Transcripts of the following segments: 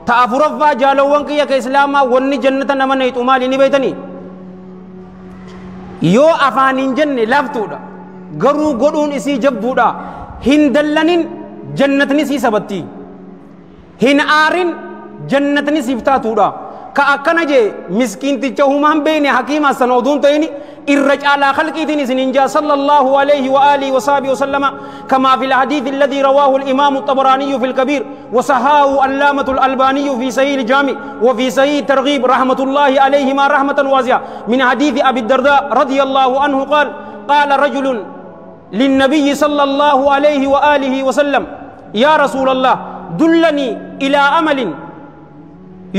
تأفرفا جالوان كي كإسلاما وني جنة نمن يتمالي نبيتني يو أفانين جنة لافتودا غرو غرون إسي جبودا هندلنين جنة نسي سبتي هن آرين جنة نسي فتاتودا كأكنا جي مسكين تجاهمان بين حكيم سنودون تيني الرجع على خلقه سننجا صلى الله عليه وآله وصحبه وسلم كما في الحديث الذي رواه الإمام الطبراني في الكبير وصحاه علامة الألباني في صحيح الجامع وفي صحيح الترغيب رحمة الله عليهما رحمة واسعة من حديث أبي الدرداء رضي الله عنه قال رجل للنبي صلى الله عليه وآله وسلم يا رسول الله دلني إلى عمل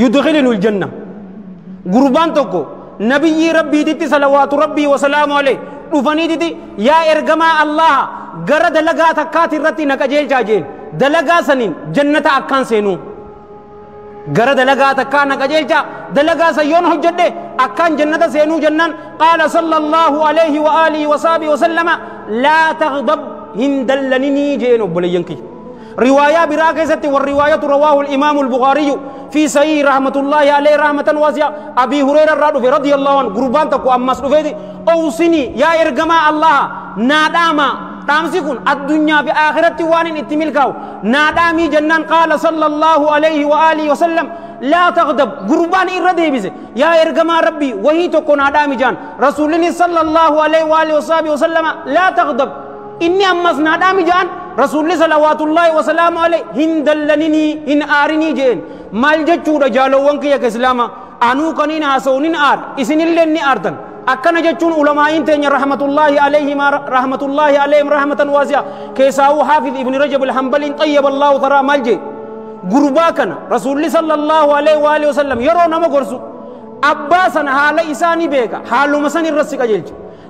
يدخلني الجنة قربان تكو نبي ربي ديتي صلوات ربي وسلام عليه رفني ديتي يا إرجما الله غرا دلغا تكات الرتي نكجيل جاجيل دلغا سنين جنة أكان سينو غرا دلغا تكا نكجيل جا دلغا سيون حجد أكان جنة سينو جنان قال صلى الله عليه وآله وصحبه وسلم لا تغضب هندلني جينو بلينكي رواية براكزة والرواية رواه الإمام البخاري في صحيح رحمة الله عليه رحمة واسعة أبي هريرة رضي الله عنه قربان تكو أمس رفيدي أوصني يا إرجما الله ناداما تامسكون الدنيا بآخرة وان اتملكاو نادامي جنان قال صلى الله عليه وآله وسلم لا تغضب قربان إردي بيسي يا إرجما ربي وهي تكو نادامي جان رسول الله صلى الله عليه وآله وسلم لا تغضب إني أمس نادامي جان رسول الله صلوات الله وسلام عليه هندلنني إن آرني جين مال جتشورا جالوان كي كإسلاما أنو كنين هاسونين آر إسن اللي آرتن أكنا جتشون علماء تين رحمة الله عليهم رحمة واسعة كيساو حافظ ابن رجب الحنبلي طيب الله ثرى مالجي غرباكنا رسول الله صلى الله عليه وآله وسلم يرون ما قرسو أباسنا حال إساني بيكا حالو مساني الرسي كجلج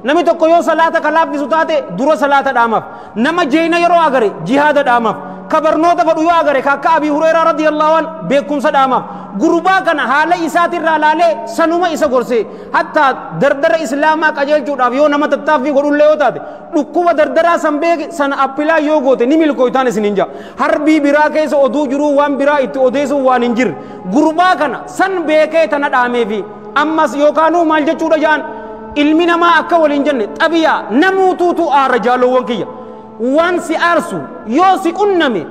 نمي tokko yoo salaata kalaaffisu taate dura salaata dhaamaaf nama jeena yeroo agare jihaada dhaamaaf kabarnoota fadhu yoo agare akka Abi Hurayra radiyallahu an beekumsa dhaamaaf gurbaa kana haala isaatirraa laalee sanuma isa gorsee hatta dardara islaamaa qajeelchuudhaaf yoo nama tattaaffii godhullee yoo taate dhukkuba dardaraa san beeke sana appilaa yoo goote ni milkooytaan isin hinja harbii biraa keessa oduu jiruu waan biraa itti odeessuuf waan hin jirre gurbaa kana san beekee tana dhaameefi ammas yookaanuu maal jechuudha jaan ilmi namaa akka waliin jenne xabiyaa namuutuutu aara jaalowwan kiyya waan si aarsu yoo si qunname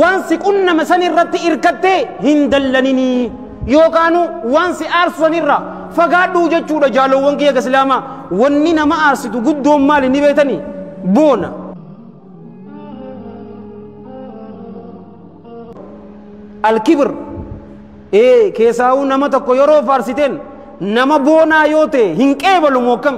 waan si qunname san irratti irkattee hin dallaninii yookaanu waan si aarsu san irra fagaadhuu jechuudha jaalowwan kiyya islaamaa wanni nama aarsitu guddoon maali ni beetanii boona alkibr keessaa'uu nama tokko yeroo faarsiteen nama boonaa yoo ta'e hin qeebalu mokkam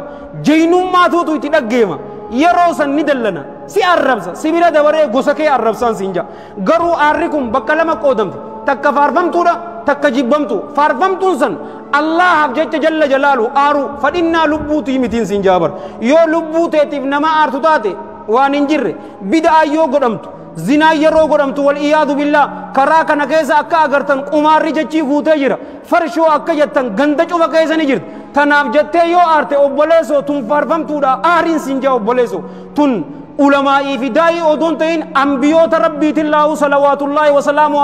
jeynummaatuutu itti dhaggeema yeroo san ni dallana si arrabsa sibila dabaree gosa kee arrabsaan siin jaa garuu aarri kun bakka lama qoodamte takka faarfamtuudha takka jibbamtu faarfamtuun san Allahaaf jecha jalla jalaalu aaru fadhinnaa lubbuutii mitiin siin jaabar yoo lubbuu teetiif nama aartu taate waan hin jirre bid'aa yoo godhamtu zinaa yeroo godhamtu wal iyaadu billaa karaa kana keessa akka agartan qumaarri jechii guutee jira farshoo akka jettan ganda cufa keessa ni jirti tanaaf jettee yoo aarte obboleessoo tun faarfamtuudha aariin siin jaa obboleessoo tun ulamaa'ii fi daa'ii odoon ta'in ambiyoota rabbiitillaahu salawaatullaahi wasalaamu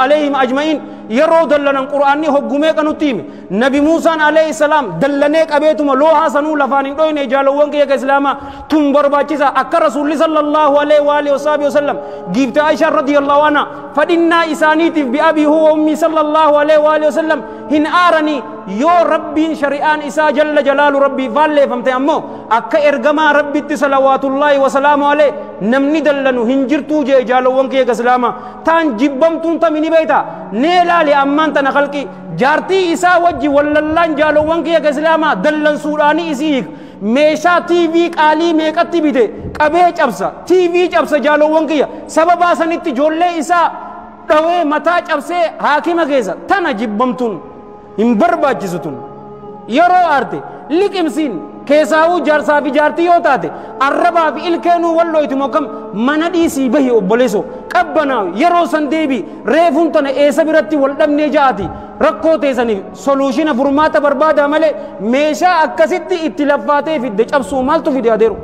عليهم أجمعين يرو دلنا القرآن هجومه كانوا تيم نبي موسى عليه السلام دلناك أبيتم لوها سنو لفانين دوين جالوان كي كإسلام تم برباچيسا أكر رسول صلى الله عليه وآله وصحبه وسلم جبت عائشة رضي الله عنها فإنا إسانيتي بأبي هو أمي صلى الله عليه وآله وسلم هن آرني يو ربي شريان إسا جل جلال ربي فالي فمتي أمو أكا إرغما ربي صلوات الله وسلامه عليه نمني دلنو هنجرتو جي جالوان كي كإسلام تان جبمتون تمني بيتا نيلا لأمان تنخلقي جارتي إسا وجي واللالان جالوان كي كإسلام دلن سوراني إسيك meeshaa TV qaalii meeqatti bite qabee cabsa TV cabsa jaalowwan kiyya sababa sanitti ijoollee isaa dhawee mataa cabsee haakima keessa tana jibbamtuun hin barbaachisutun yeroo aarte liqimsiin keessaawuu jaarsaa fi jaartii yoo taate arrabaa fi ilkeenuu wallooyti mokkam mana dhiisii bahi obboleessoo qabbanaawi yeroo san deebii reefuun tana eessa biratti wal dhabnee ja'ati rakkoo teessaniif soluushina furmaata barbaada malee meeshaa akkasitti itti laffaatee fidde cabsuu maaltu fide adeeru